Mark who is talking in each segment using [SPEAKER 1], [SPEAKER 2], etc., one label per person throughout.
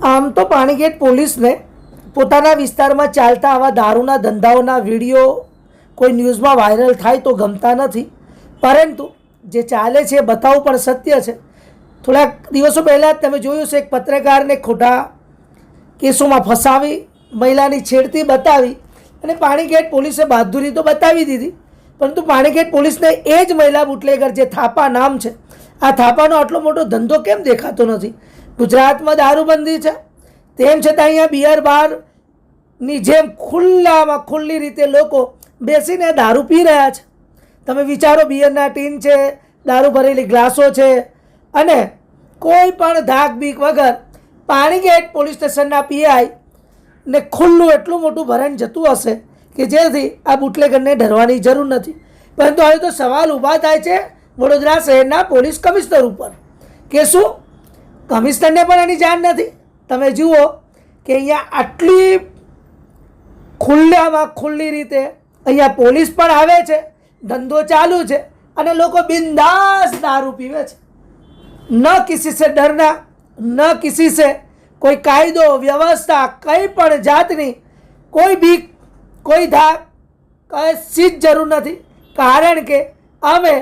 [SPEAKER 1] આમ તો પાણીગેટ પોલીસને પોતાના વિસ્તારમાં ચાલતા આવા દારૂના ધંધાઓના વિડીયો કોઈ ન્યૂઝમાં વાયરલ થાય તો ગમતા નથી, પરંતુ જે ચાલે છે એ બતાવવું પણ સત્ય છે. થોડાક દિવસો પહેલાં જ તમે જોયું છે એક પત્રકારને ખોટા કેસોમાં ફસાવી મહિલાની છેડતી બતાવી અને પાણીગેટ પોલીસે બહાદુરી તો બતાવી દીધી, પરંતુ પાણીગેટ પોલીસને એ જ મહિલા બુટલેગર જે થાપા નામ છે, આ થાપાનો આટલો મોટો ધંધો કેમ દેખાતો નથી? ગુજરાતમાં દારૂબંધી છે, તેમ છતાં અહીંયા બિયર બારની જેમ ખુલ્લામાં ખુલ્લી રીતે લોકો બેસીને દારૂ પી રહ્યા છે. તમે વિચારો, બિયરના ટીન છે, દારૂ ભરેલી ગ્લાસો છે, અને કોઈ પણ ધાક બીક વગર પાણીગેટ પોલીસ સ્ટેશનના પીઆઈ ને ખુલ્લું એટલું મોટું ભરણ જતું હશે કે જેથી આ બુટલેગરને ડરવાની જરૂર નથી. પરંતુ હવે તો સવાલ ઊભા થાય છે વડોદરા શહેરના પોલીસ કમિશનર ઉપર કે શું કમિશનરને પણ એની જાણ નથી? તમે જુઓ કે અહીંયા આટલી ખુલ્લામાં ખુલ્લી રીતે અહીંયા પોલીસ પણ આવે છે, ધંધો ચાલુ છે અને લોકો બિંદાસ દારૂ પીવે છે. ન કિસી સે ડરના, ન કિસી સે કોઈ કાયદો વ્યવસ્થા, કંઈ પણ જાતની કોઈ બીક, કોઈ ધાક, કશી જ જરૂર નથી, કારણ કે અમે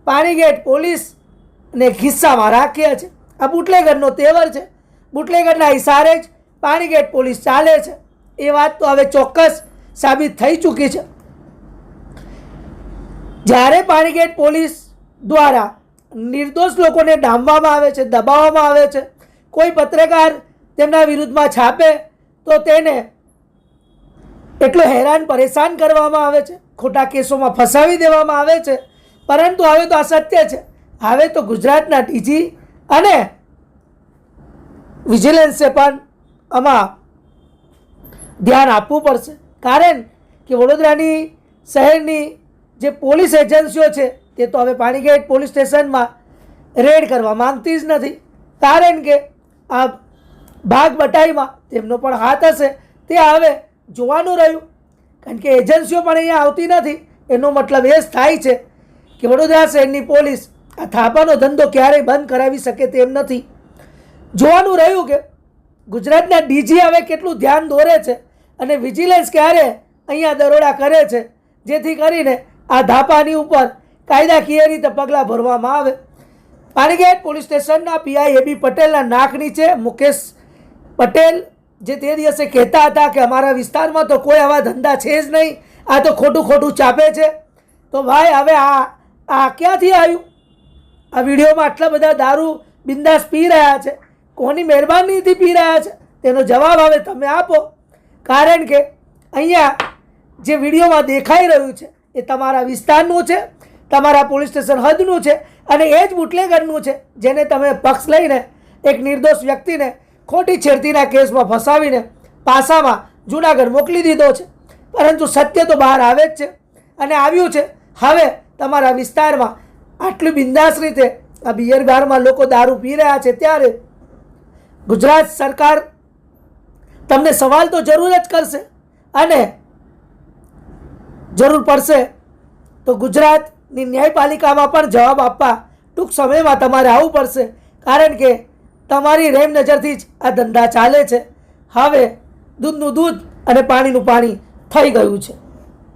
[SPEAKER 1] પાણીગેટ પોલીસને ખિસ્સામાં રાખ્યા છે. આ બુટલેગરનો તેવર છે, બુટલેગરના ઇશારે જ પાણીગેટ પોલીસ ચાલે છે. એ વાત તો હવે ચોક્કસ સાબિત થઈ ચૂકી છે. જ્યારે પાણીગેટ પોલીસ દ્વારા નિર્દોષ લોકોને ડામવામાં આવે છે, દબાવવામાં આવે છે, કોઈ પત્રકાર તેમના વિરુદ્ધમાં છાપે તો તેને એટલો હેરાન પરેશાન કરવામાં આવે છે, ખોટા કેસોમાં ફસાવી દેવામાં આવે છે. પરંતુ હવે તો આ સત્ય છે. હવે તો ગુજરાતના ડીજી અને વિજિલન્સે પણ આમાં ધ્યાન આપવું પડશે, કારણ કે વડોદરાની શહેરની જે પોલીસ એજન્સીઓ છે તે તો હવે પાણીગેટ પોલીસ સ્ટેશનમાં રેડ કરવા માંગતી જ નથી, કારણ કે આ ભાગ બટાઈમાં તેમનો પણ હાથ હશે. તે હવે જોવાનું રહ્યું, કારણ કે એજન્સીઓ પણ અહીંયા આવતી નથી. એનો મતલબ એ જ થાય છે કે વડોદરા શહેરની પોલીસ આ થાપાનો ધંધો ક્યારેય બંધ કરાવી શકે તેમ નથી. જોવાનું રહ્યું કે ગુજરાતના ડીજી હવે કેટલું ધ્યાન દોરે છે અને વિજિલન્સ ક્યારે અહીંયા દરોડા કરે છે, જેથી કરીને આ ધાપાની ઉપર કાયદાકીય રીતે પગલાં ભરવામાં આવે. પાણીગેટ પોલીસ સ્ટેશનના પીઆઈ એબી પટેલના નાક નીચે મુકેશ પટેલ જે તે દિવસે કહેતા હતા કે અમારા વિસ્તારમાં તો કોઈ આવા ધંધા છે જ નહીં, આ તો ખોટું ખોટું ચાપે છે, તો ભાઈ હવે આ ક્યાંથી આવ્યું? આ વિડીયોમાં આટલા બધા દારૂ બિંદાસ પી રહ્યા છે, કોની મહેરબાનીથી પી રહ્યા છે? તેનો જવાબ હવે તમે આપો, કારણ કે અહીંયા જે વિડીયોમાં દેખાઈ રહ્યું છે એ તમારા વિસ્તારનું છે, તમારા પોલીસ સ્ટેશન હદનું છે, અને એ જ બુટલેગરનું છે જેને તમે પક્ષ લઈને એક નિર્દોષ વ્યક્તિને ખોટી છેડતીના કેસમાં ફસાવીને પાસામાં જૂનાગઢ મોકલી દીધો છે. પરંતુ સત્ય તો બહાર આવે જ છે અને આવ્યું છે. હવે તમારા વિસ્તારમાં આટલી બિંદાસ રીતે આ બિયર બારમાં લોકો દારૂ પી રહ્યા છે, ત્યારે ગુજરાત સરકાર તમને સવાલ તો જરૂર જ કરશે, અને જરૂર પડશે તો ગુજરાતની ન્યાયપાલિકામાં પણ જવાબ આપવા ટૂંક સમયમાં તમારે આવવું પડશે, કારણ કે તમારી રેમ નજરથી જ આ ધંધા ચાલે છે. હવે દૂધનું દૂધ અને પાણીનું પાણી થઈ ગયું છે.